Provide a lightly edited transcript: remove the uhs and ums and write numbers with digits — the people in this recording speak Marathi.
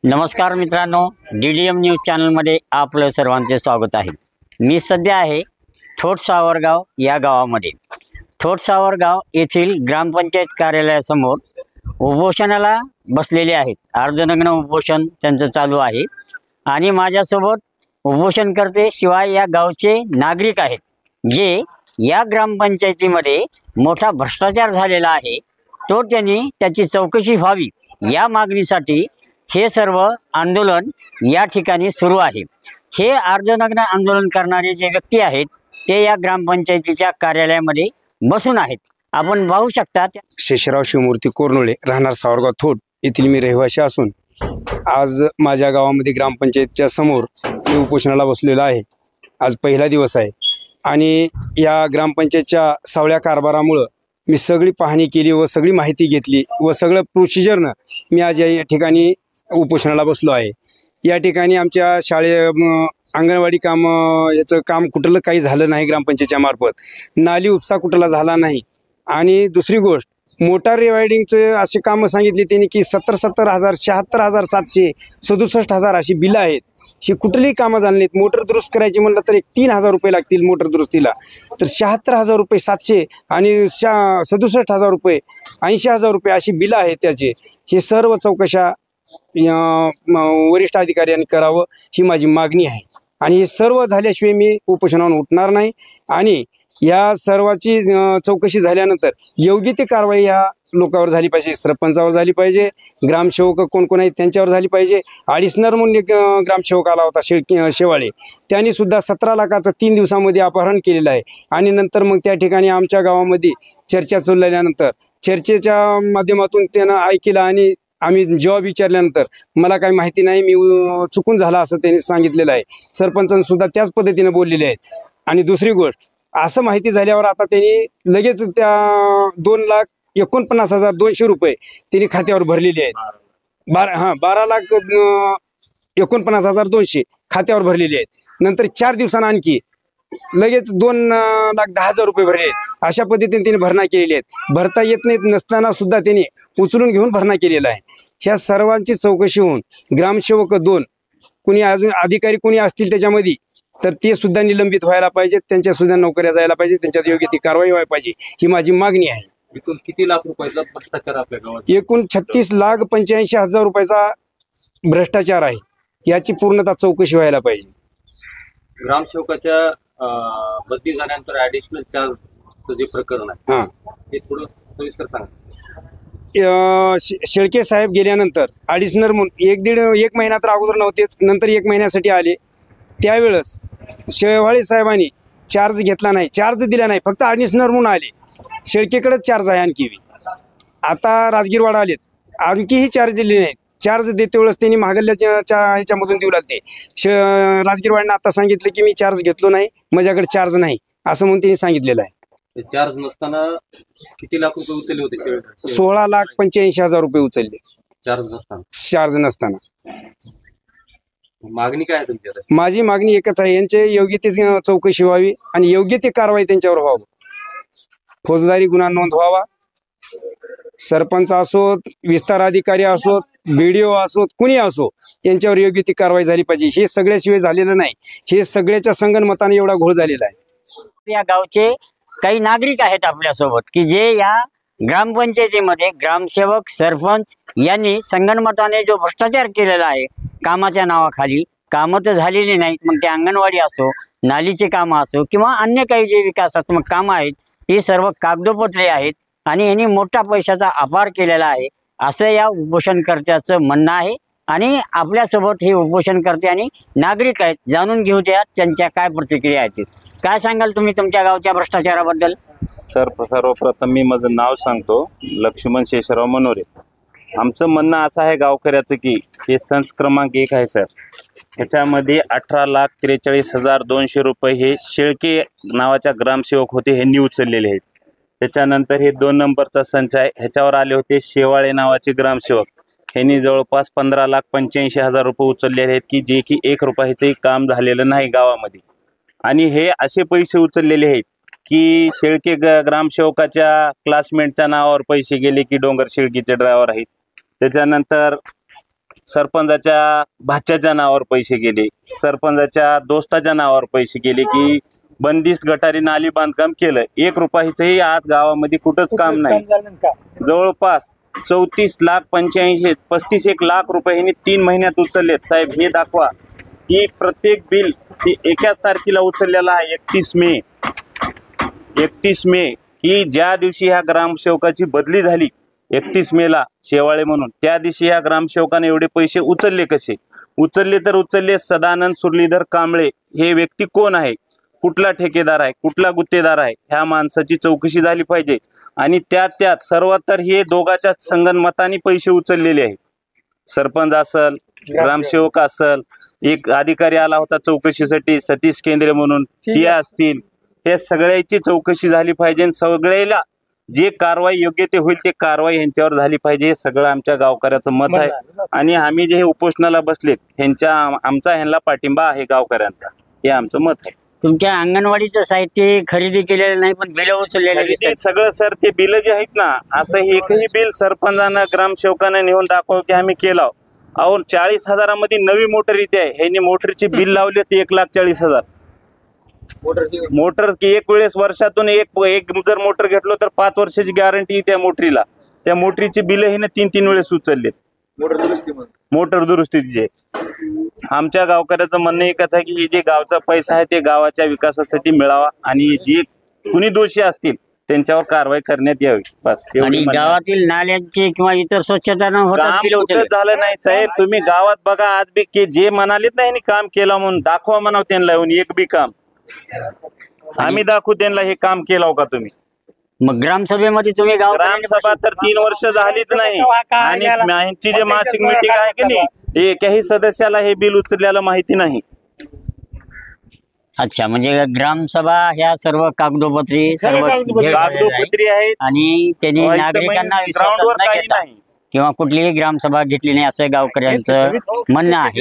नमस्कार मित्रांनो, DDM न्यूज चॅनलमध्ये आपलं सर्वांचे स्वागत आहे। मी सध्या आहे थोट सावरगाव या गावामध्ये। थोट सावरगाव येथील ग्रामपंचायत कार्यालयासमोर उपोषणाला बसलेले आहेत। अर्धनग्न उपोषण त्यांचं चालू आहे आणि माझ्यासोबत उपोषणकर्ते शिवाय या गावचे नागरिक आहेत, जे या ग्रामपंचायतीमध्ये मोठा भ्रष्टाचार झालेला आहे, तो त्यांनी त्याची चौकशी व्हावी या मागणीसाठी हे सर्व आंदोलन या ठिकाणी सुरू आहे। हे अर्धनग्न आंदोलन करणारे जे व्यक्ती आहेत ते या ग्रामपंचायतीच्या कार्यालयामध्ये बसून आहेत। आपण पाहू शकता शेषराव शिवमूर्ती कोरनोळे, राहणार सावरगाव थोट येथील मी रहिवासी असून आज माझ्या गावामध्ये ग्रामपंचायतच्या समोर मी उपोषणाला बसलेलो आहे। आज पहिला दिवस आहे आणि या ग्रामपंचायतच्या सावळ्या कारभारामुळे मी सगळी पाहणी केली व सगळी माहिती घेतली व सगळं प्रोसिजरनं मी आज या ठिकाणी उपोषणाला बसलो आहे। या ठिकाणी आमच्या अंगणवाडी याचं काम कुठलं काही झालं नाही ग्रामपंचायतच्या मार्फत, नाली उपसा कुठला झाला नाही। आणि दुसरी गोष्ट, मोटार रिवायडिंगचं असे कामं सांगितली त्यांनी की 70,000 76,000 अशी बिलं आहेत। ही कुठलीही कामं झाली नाहीत। मोटर दुरुस्त करायची म्हणलं तर 3,000 रुपये लागतील मोटर दुरुस्तीला, तर 76,000 रुपये 700 आणि 67,000 रुपये 80,000 रुपये अशी बिलं आहेत त्याचे। हे सर्व चौकशा वरिष्ठ अधिकाऱ्यांनी करावं ही माझी मागणी आहे आणि हे सर्व झाल्याशिवाय मी उपोषणावरून उठणार नाही। आणि या सर्वाची चौकशी झाल्यानंतर योग्य ती कारवाई या लोकांवर झाली पाहिजे, सरपंचावर झाली पाहिजे, ग्रामसेवक कोण कोण आहेत त्यांच्यावर झाली पाहिजे। अडिशनल म्हणून एक ग्रामसेवक आला होता शेवाळे, त्यांनी सुद्धा 17 लाखाचं 3 दिवसामध्ये अपहरण केलेलं आहे। आणि नंतर मग त्या ठिकाणी आमच्या गावामध्ये चर्चा चालल्यानंतर चर्चेच्या माध्यमातून त्यानं ऐकलं आणि आम्ही जॉब विचारल्यानंतर मला काही माहिती नाही, मी चुकून झाला असं त्यांनी सांगितलेलं आहे। सरपंचांसुद्धा त्याच पद्धतीने बोललेले आहेत। आणि दुसरी गोष्ट, असं माहिती झाल्यावर आता त्यांनी लगेच त्या 2,49,200 रुपये त्यांनी खात्यावर भरलेले आहेत। 12,49,200 खात्यावर भरलेले आहेत। नंतर 4 दिवसांना आणखी लगेच 2,10,000 रुपये भरले आहेत। अशा पद्धतीने त्यांनी भरणा केलेली आहेत। भरता येत नाहीत नसताना सुद्धा त्यांनी उचलून घेऊन भरणा केलेला आहे। ह्या सर्वांची चौकशी होऊन ग्रामसेवक 2 कुणी अजून अधिकारी कुणी असतील त्याच्यामध्ये तर ते सुद्धा निलंबित व्हायला पाहिजेत, त्यांच्या सुद्धा नोकऱ्या जायला पाहिजे, त्यांच्यात योग्य ती कारवाई व्हायला पाहिजे ही माझी मागणी आहे। एकूण किती लाख रुपयाचा भ्रष्टाचार आपल्या गावात? एकूण 36,85,000 रुपयाचा भ्रष्टाचार आहे। याची पूर्णतः चौकशी व्हायला पाहिजे। ग्रामसेवकाच्या बदली झाल्यानंतर ऍडिशनल चार्जचं जे प्रकरण आहे हे थोडं सविस्तर सांगा। शेळके साहेब गेल्यानंतर ॲडिशनल म्हणून एक महिना तर अगोदर नव्हतेच, नंतर 1 महिन्यासाठी आले। त्यावेळेस शेवाळे साहेबांनी चार्ज घेतला नाही, चार्ज दिला नाही, फक्त ॲडिशनल म्हणून आले। शेळकेकडेच चार्ज आहे आणखी। आता राजगीरवाडा आलेत, आणखीही चार्ज दिले नाहीत। चार्ज देते वेळेस त्यांनी महागल्याच्या ह्याच्यामधून देऊ लागते। राजगीरवाडीनं आता सांगितलं की मी चार्ज घेतलो नाही, माझ्याकडे चार्ज नाही असं म्हणून त्यांनी सांगितलेलं आहे। चार्ज नसताना किती लाख रुपये उचलले होते? 16,85,000 रुपये उचलले चार्ज नसताना। मागणी काय आहे तुमची? माझी मागणी एकच आहे, यांचे योग्य ती चौकशी व्हावी आणि योग्य ती कारवाई त्यांच्यावर व्हावी। फौजदारी गुन्हा नोंद व्हावा। सरपंच असोत, विस्तार अधिकारी असोत, BDO असोत, कुणी असो, यांच्यावर योग्य ती कारवाई झाली पाहिजे। हे सगळ्याशिवाय झालेलं नाही, हे सगळ्याच्या संगनमताने एवढा घोळ झालेला आहे। या गावचे काही नागरिक आहेत आपल्यासोबत की जे या ग्रामपंचायतीमध्ये ग्रामसेवक सरपंच यांनी संगनमताने जो भ्रष्टाचार केलेला आहे कामाच्या नावाखाली, कामं तर झालेली नाहीत, मग ते अंगणवाडी असो, नालीचे कामं असो किंवा अन्य काही जे विकासात्मक कामं आहेत ही सर्व कागदोपत्री आहेत आणि यांनी मोठा पैशाचा अपहार केलेला आहे असं या उपोषणकर्त्याचं म्हणणं आहे। आणि आपल्यासोबत हे उपोषणकर्ते आणि नागरिक आहेत, जाणून घेऊ द्या त्यांच्या काय प्रतिक्रिया आहेत। काय सांगाल तुम्ही तुमच्या गावच्या भ्रष्टाचाराबद्दल? सर्वप्रथम मी माझं नाव सांगतो, लक्ष्मण शेषराव मनोरे। आमचं म्हणणं असं आहे गावकऱ्याचं की हे संच क्रमांक 1 आहे सर, ह्याच्यामध्ये 18,43,200 रुपये हे शेळके नावाच्या ग्रामसेवक होते ह्यांनी उचललेले आहेत। त्याच्यानंतर हे 2 नंबरचा संच आहे, ह्याच्यावर आले होते शेवाळे नावाचे ग्रामसेवक, ह्यांनी जवळपास 15,85,000 रुपये उचललेले आहेत की जे की 1 रुपयाचंही काम झालेलं नाही गावामध्ये। आणि हे असे पैसे उचललेले आहेत की शेळके ग्रामसेवकाच्या क्लासमेटच्या नावावर पैसे गेले की डोंगर शेळकीचे ड्रायव्हर आहेत। त्याच्यानंतर सरपंचाच्या भाच्याच्या नावावर पैसे गेले, सरपंचाच्या दोस्ताच्या नावावर पैसे गेले की बंदिस्त गटारी नाली बांधकाम केलं. 1 रुपयाचंही आज गावामध्ये कुठंच काम नाही. जवळपास 34,85,35 लाख रुपये ह्यांनी 3 महिन्यात उचललेत. साहेब हे दाखवा की प्रत्येक बिल ते एकाच तारखेला उचललेलं आहे. 31 मे ही ज्या दिवशी ह्या ग्रामसेवकाची बदली झाली 31 मेला शेवाळे म्हणून, त्या दिवशी ह्या ग्रामसेवकाने एवढे पैसे उचलले कसे? उचलले तर उचलले. सदानंद सुरलीधर कांबळे हे व्यक्ती कोण आहे, कुठला ठेकेदार आहे, कुठला गुत्तेदार आहे, ह्या माणसाची चौकशी झाली पाहिजे. आणि त्यात सर्वात तर हे दोघांच्या संगनमताने पैसे उचललेले आहेत. सरपंच असल, ग्रामसेवक असल, एक अधिकारी आला होता चौकशीसाठी सतीश केंद्रे म्हणून, ते असतील, हे सगळ्याची चौकशी झाली पाहिजे. सगळ्याला जे कारवाई योग्य ते होईल ते कारवाई यांच्यावर झाली पाहिजे. हे सगळं आमच्या गावकऱ्याचं मत आहे. आणि आम्ही जे हे उपोषणाला बसलेत आमचा ह्यांना पाठिंबा आहे गावकऱ्यांचा, हे आमचं मत आहे. तुमच्या अंगणवाडीचं साहित्य खरेदी केलेलं नाही पण बिल उचललेले दिसतात. सगळं सर ते बिल जे आहेत ना, असं एकही बिल सरपंचानं ग्रामसेवकानं नेऊन दाखव की आम्ही केलं. अहो 40,000मध्ये नवी मोटर येते आहे, ह्यांनी मोटरची बिल लावले ते 1,40,000 मोटर की एक वेळेस वर्षातून एक जर मोटर घेतलो तर 5 वर्षाची गॅरंटी त्या मोटरीला. त्या मोटरीची बिल हे 3 वेळेस उचललेत मोटर दुरुस्तीचे. आमच्या गावकऱ्याचं म्हणणं एकच आहे की हे जे गावचा पैसा आहे ते गावाच्या विकासासाठी मिळावा आणि जे कुणी दोषी असतील त्यांच्यावर कारवाई करण्यात यावी, बस. आणि गावातील नाल्यांची किंवा इतर स्वच्छता न होता बिल कुठं उचलले. झालं नाही साहेब. तुम्ही गावात बघा आज बी जे म्हणालेत नाही काम केलं म्हणून दाखवा म्हणावं त्यांना येऊन एक बी काम. आम्ही दाखवू त्यांना हे काम केलं का तुम्ही. मग ग्रामसभेमध्ये तुम्ही ग्रामसभा तर 3 वर्ष झालीच नाही. आणि यांची जे मासिक मीटिंग आहे की नाही, एकाही सदस्याला हे बिल उचलल्याला माहिती नाही. अच्छा, म्हणजे ग्रामसभा ह्या सर्व कागदोपत्री सर्व कागदोपत्री आहेत आणि त्यांनी नागरिकांना विश्वासात ग्राउंडवर न काही घेता नाही. किंवा कुठलीही ग्रामसभा घेतली नाही असं गावकऱ्यांचं म्हणणं आहे.